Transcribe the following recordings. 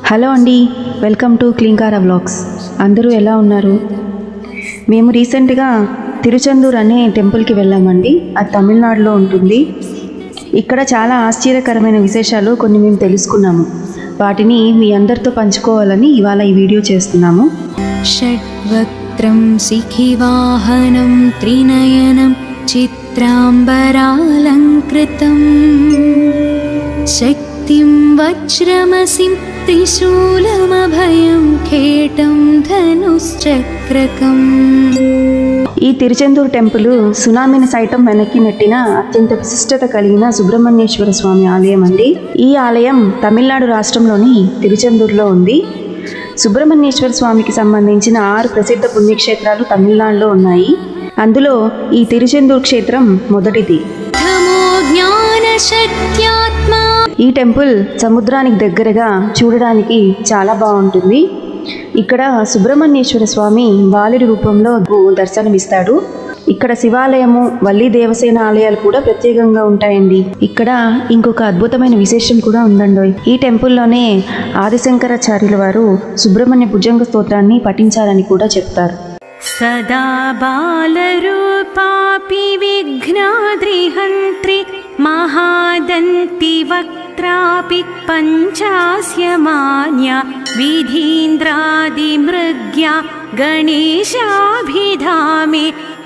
Hello అండి, welcome to Klinkaara vlogs. అందరూ ఎలా ఉన్నారు? మేము రీసెంట్గా తిరుచెందూర్ అనే టెంపుల్కి వెళ్ళామండి. అది తమిళనాడులో ఉంటుంది. ఇక్కడ చాలా ఆశ్చర్యకరమైన విశేషాలు కొన్ని మేము తెలుసుకున్నాము. వాటిని మీ అందరితో పంచుకోవాలని ఇవాళ ఈ వీడియో చేస్తున్నాము. షడ్వక్త్రం శిఖివాహనం త్రినయనం చిత్రాంబరాలంకృతం శక్తిం వజ్రమసిం త్రిశూలమభయం ఖేటం ధనుశ్చక్రకం. ఈ తిరుచెందూర్ టెంపుల్ సునామీని సైతం వెనక్కి నెట్టిన అత్యంత విశిష్టత కలిగిన సుబ్రహ్మణ్యేశ్వర స్వామి ఆలయం అండి. ఈ ఆలయం తమిళనాడు రాష్ట్రంలోని తిరుచెందూర్లో ఉంది. సుబ్రహ్మణ్యేశ్వర స్వామికి సంబంధించిన 6 ప్రసిద్ధ పుణ్యక్షేత్రాలు తమిళనాడులో ఉన్నాయి. అందులో ఈ తిరుచెందూర్ క్షేత్రం మొదటిది. ఈ టెంపుల్ సముద్రానికి దగ్గరగా చూడడానికి చాలా బాగుంటుంది. ఇక్కడ సుబ్రహ్మణ్యేశ్వర స్వామి బాలుడి రూపంలో దర్శనమిస్తాడు. ఇక్కడ శివాలయము, వల్లి దేవసేన ఆలయాలు కూడా ప్రత్యేకంగా ఉంటాయండి. ఇక్కడ ఇంకొక అద్భుతమైన విశేషం కూడా ఉందండి. ఈ టెంపుల్లోనే ఆదిశంకరాచార్యుల వారు సుబ్రహ్మణ్య భుజంగ స్తోత్రాన్ని పఠించాలని కూడా చెప్తారు. సదా బాలరూపాపి విఘ్నాద్రిహంత్రి మహాదంతి వక్త్రాపి పంచాస్యమాన్య విధీంద్రాదిమృగ్యా గణేశాభిధామే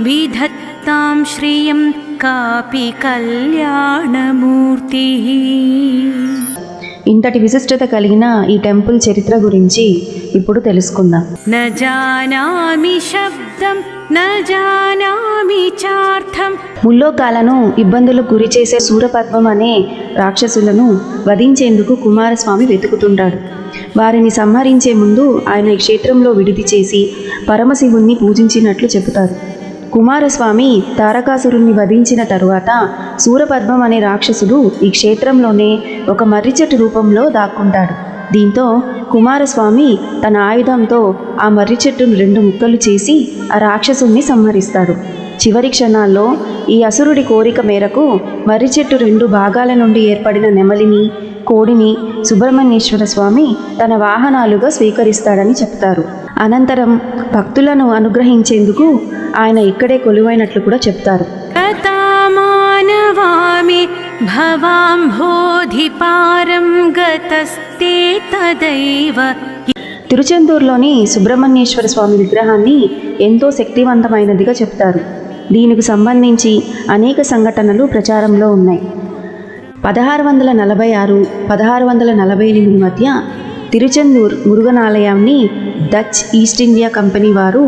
విధత్తాం శ్రియం కాపి కళ్యాణమూర్తి. ఇంతటి విశిష్టత కలిగిన ఈ టెంపుల్ చరిత్ర గురించి ఇప్పుడు తెలుసుకుందాం. న జానామి శబ్దం న జానామి చార్థం. ముల్లోకాలను ఇబ్బందులకు గురి చేసే శూరపద్మం అనే రాక్షసులను వధించేందుకు కుమారస్వామి వెతుకుతుంటాడు. వారిని సంహరించే ముందు ఆయన ఈ క్షేత్రంలో విడిది చేసి పరమశివుణ్ణి పూజించినట్లు చెబుతారు. కుమారస్వామి తారకాసురుణ్ణి వధించిన తరువాత శూరపద్మం అనే రాక్షసుడు ఈ క్షేత్రంలోనే ఒక మర్రి చెట్టు రూపంలో దాక్కుంటాడు. దీంతో కుమారస్వామి తన ఆయుధంతో ఆ మర్రి చెట్టును 2 ముక్కలు చేసి ఆ రాక్షసుణ్ణి సంహరిస్తాడు. చివరి క్షణాల్లో ఈ అసురుడి కోరిక మేరకు మర్రి చెట్టు 2 భాగాల నుండి ఏర్పడిన నెమలిని, కోడిని సుబ్రహ్మణ్యేశ్వర స్వామి తన వాహనాలుగా స్వీకరిస్తాడని చెప్తారు. అనంతరం భక్తులను అనుగ్రహించేందుకు ఆయన ఇక్కడే కొలువైనట్లు కూడా చెప్తారు. కథామానవామి భవాంభోధిపారం గతస్తే తదైవ. తిరుచెందూరులోని సుబ్రహ్మణ్యేశ్వర స్వామి విగ్రహాన్ని ఎంతో శక్తివంతమైనదిగా చెప్తారు. దీనికి సంబంధించి అనేక సంఘటనలు ప్రచారంలో ఉన్నాయి. 1646, 1648 మధ్య తిరుచెందూర్ మురుగనాలయాన్ని డచ్ ఈస్ట్ ఇండియా కంపెనీ వారు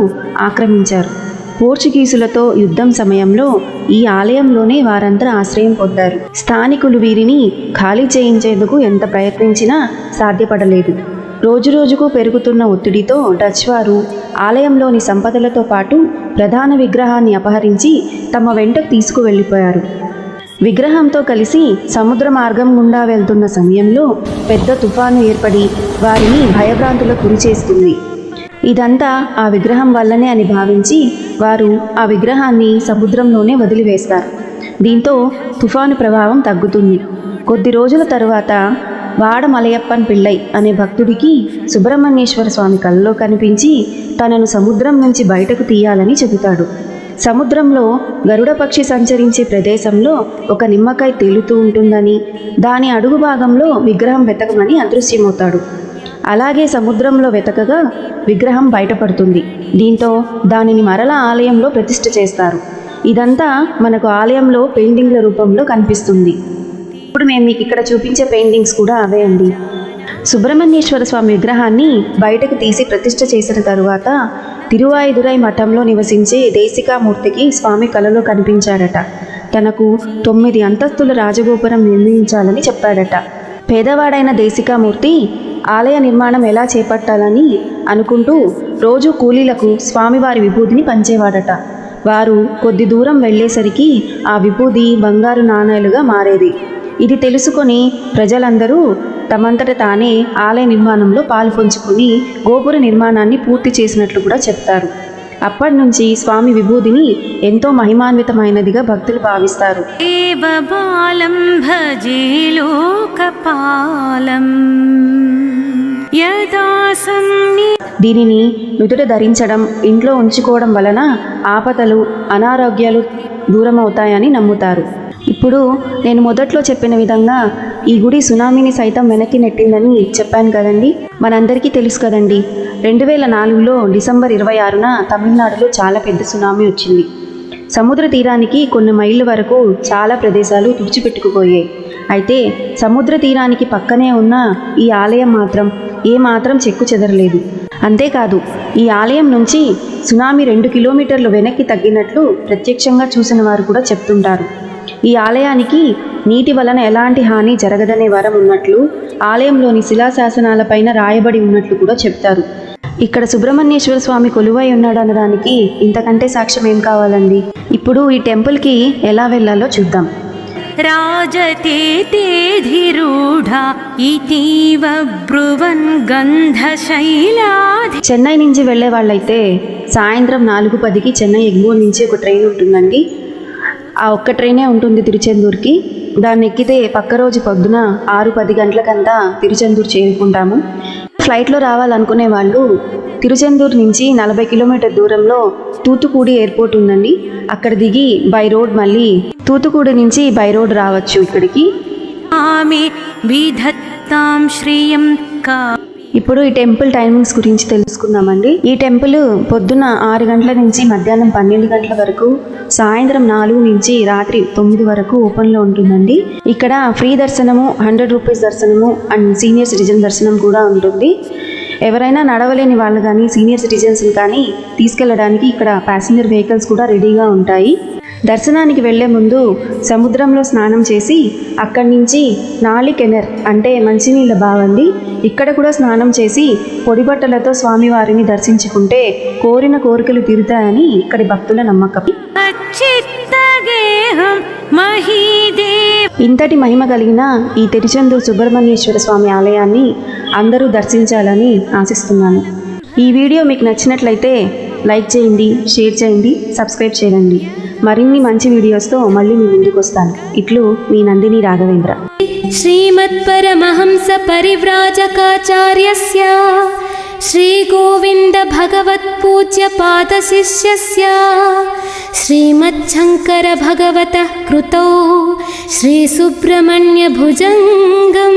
ఆక్రమించారు. పోర్చుగీసులతో యుద్ధం సమయంలో ఈ ఆలయంలోనే వారంతా ఆశ్రయం పొందారు. స్థానికులు వీరిని ఖాళీ చేయించేందుకు ఎంత ప్రయత్నించినా సాధ్యపడలేదు. రోజురోజుకు పెరుగుతున్న ఒత్తిడితో డచ్ వారు ఆలయంలోని సంపదలతో పాటు ప్రధాన విగ్రహాన్ని అపహరించి తమ వెంట తీసుకువెళ్ళిపోయారు. విగ్రహంతో కలిసి సముద్ర మార్గం గుండా వెళ్తున్న సమయంలో పెద్ద తుఫాను ఏర్పడి వారిని భయభ్రాంతులకు గురి చేస్తుంది. ఇదంతా ఆ విగ్రహం వల్లనే అని భావించి వారు ఆ విగ్రహాన్ని సముద్రంలోనే వదిలివేస్తారు. దీంతో తుఫాను ప్రభావం తగ్గుతుంది. కొద్ది రోజుల తరువాత వాడ మలయప్పన్ పిళ్ళై అనే భక్తుడికి సుబ్రహ్మణ్యేశ్వర స్వామి కలలో కనిపించి తనను సముద్రం నుంచి బయటకు తీయాలని చెబుతాడు. సముద్రంలో గరుడ పక్షి సంచరించే ప్రదేశంలో ఒక నిమ్మకాయ తేలుతూ ఉంటుందని, దాని అడుగు భాగంలో విగ్రహం వెతకమని అదృశ్యమవుతాడు. అలాగే సముద్రంలో వెతకగా విగ్రహం బయటపడుతుంది. దీంతో దానిని మరలా ఆలయంలో ప్రతిష్ఠ చేస్తారు. ఇదంతా మనకు ఆలయంలో పెయింటింగ్ల రూపంలో కనిపిస్తుంది. ఇప్పుడు మేము మీకు ఇక్కడ చూపించే పెయింటింగ్స్ కూడా అవే అండి. సుబ్రహ్మణ్యేశ్వర స్వామి విగ్రహాన్ని బయటకు తీసి ప్రతిష్ఠ చేసిన తరువాత తిరువాయిదురై మఠంలో నివసించే దేశికామూర్తికి స్వామి కలలో కనిపించాడట. తనకు 9 అంతస్తుల రాజగోపురం నిర్మించాలని చెప్పాడట. పేదవాడైన దేశికామూర్తి ఆలయ నిర్మాణం ఎలా చేపట్టాలని అనుకుంటూ రోజు కూలీలకు స్వామివారి విభూతిని పంచేవాడట. వారు కొద్ది దూరం వెళ్ళేసరికి ఆ విభూది బంగారు నాణేలుగా మారేది. ఇది తెలుసుకొని ప్రజలందరూ తమంతట తానే ఆలయ నిర్మాణంలో పాలు పంచుకుని గోపుర నిర్మాణాన్ని పూర్తి చేసినట్లు కూడా చెప్తారు. అప్పటి నుంచి స్వామి విభూతిని ఎంతో మహిమాన్వితమైనదిగా భక్తులు భావిస్తారు. భజే లోకపాలం దీనిని నుదుట ధరించడం, ఇంట్లో ఉంచుకోవడం వలన ఆపదలు, అనారోగ్యాలు దూరం అవుతాయని నమ్ముతారు. ఇప్పుడు నేను మొదట్లో చెప్పిన విధంగా ఈ గుడి సునామీని సైతం వెనక్కి నెట్టిందని చెప్పాను కదండి. మనందరికీ తెలుసు కదండి, 2004లో డిసెంబర్ 26న తమిళనాడులో చాలా పెద్ద సునామీ వచ్చింది. సముద్ర తీరానికి కొన్ని మైళ్ళ వరకు చాలా ప్రదేశాలు తుడిచిపెట్టుకుపోయాయి. అయితే సముద్ర తీరానికి పక్కనే ఉన్న ఈ ఆలయం మాత్రం ఏమాత్రం చెక్కు చెదరలేదు. అంతేకాదు, ఈ ఆలయం నుంచి సునామీ 2 కిలోమీటర్లు వెనక్కి తగ్గినట్లు ప్రత్యక్షంగా చూసిన వారు కూడా చెప్తుంటారు. ఈ ఆలయానికి నీటి వలన ఎలాంటి హాని జరగదనే వరం ఉన్నట్లు ఆలయంలోని శిలాశాసనాలపైన రాయబడి ఉన్నట్లు కూడా చెప్తారు. ఇక్కడ సుబ్రహ్మణ్యేశ్వర స్వామి కొలువై ఉన్నాడనడానికి ఇంతకంటే సాక్ష్యం ఏం కావాలండి. ఇప్పుడు ఈ టెంపుల్కి ఎలా వెళ్ళాలో చూద్దాం. రాజతే తేధిరూఢా ఇతీవ బ్రువన్ గంధశైలాధి. చెన్నై నుంచి వెళ్ళే వాళ్ళైతే సాయంత్రం 4:10కి చెన్నై ఎగ్మోర్ నుంచి ఒక ట్రైన్ ఉంటుందండి. ఆ ఒక్క ట్రైనే ఉంటుంది తిరుచెందూర్కి. దాన్ని ఎక్కితే పక్క రోజు పొద్దున 6-10 గంటలకంతా తిరుచెందూర్ చేరుకుంటాము. ఫ్లైట్లో రావాలనుకునే వాళ్ళు తిరుచెందూర్ నుంచి 40 కిలోమీటర్ దూరంలో తూతుకూడి ఎయిర్పోర్ట్ ఉందండి. అక్కడ దిగి బై రోడ్ మళ్ళీ తూతుకూడి నుంచి బై రోడ్ రావచ్చు ఇక్కడికి. ఆమె విధత్తాం శ్రియం కా. ఇప్పుడు ఈ టెంపుల్ టైమింగ్స్ గురించి తెలుసుకుందామండి. ఈ టెంపుల్ పొద్దున్న 6 గంటల నుంచి మధ్యాహ్నం 12 గంటల వరకు, సాయంత్రం 4 నుంచి రాత్రి 9 వరకు ఓపెన్లో ఉంటుందండి. ఇక్కడ ఫ్రీ దర్శనము, 100 రూపీస్ దర్శనము అండ్ సీనియర్ సిటిజన్ దర్శనం కూడా ఉంటుంది. ఎవరైనా నడవలేని వాళ్ళు కానీ సీనియర్ సిటిజన్స్ కానీ తీసుకెళ్ళడానికి ఇక్కడ ప్యాసింజర్ వెహికల్స్ కూడా రెడీగా ఉంటాయి. దర్శనానికి వెళ్లే ముందు సముద్రంలో స్నానం చేసి అక్కడి నుంచి నాళికెనర్ అంటే మంచినీళ్ళ బావండి, ఇక్కడ కూడా స్నానం చేసి పొడి బట్టలతో స్వామివారిని దర్శించుకుంటే కోరిన కోరికలు తీరుతాయని ఇక్కడి భక్తుల నమ్మకం. ఇంతటి మహిమ కలిగిన ఈ తిరుచెందూర్ సుబ్రహ్మణ్యేశ్వర స్వామి ఆలయాన్ని అందరూ దర్శించాలని ఆశిస్తున్నాను. ఈ వీడియో మీకు నచ్చినట్లయితే లైక్ చేయండి, షేర్ చేయండి, సబ్స్క్రైబ్ చేయండి. మరిన్ని మంచి వీడియోస్తో మళ్ళీ మీ ముందుకు వస్తాను. ఇట్లు మీ నందిని రాఘవేంద్ర. శ్రీమత్పరమహంస పరివ్రాజకాచార్యస్య శ్రీ గోవింద భగవత్ పూజ్య పాద శిష్యస్య శ్రీమచ్చంకర భగవతః కృతౌ శ్రీ సుబ్రహ్మణ్య భుజంగం.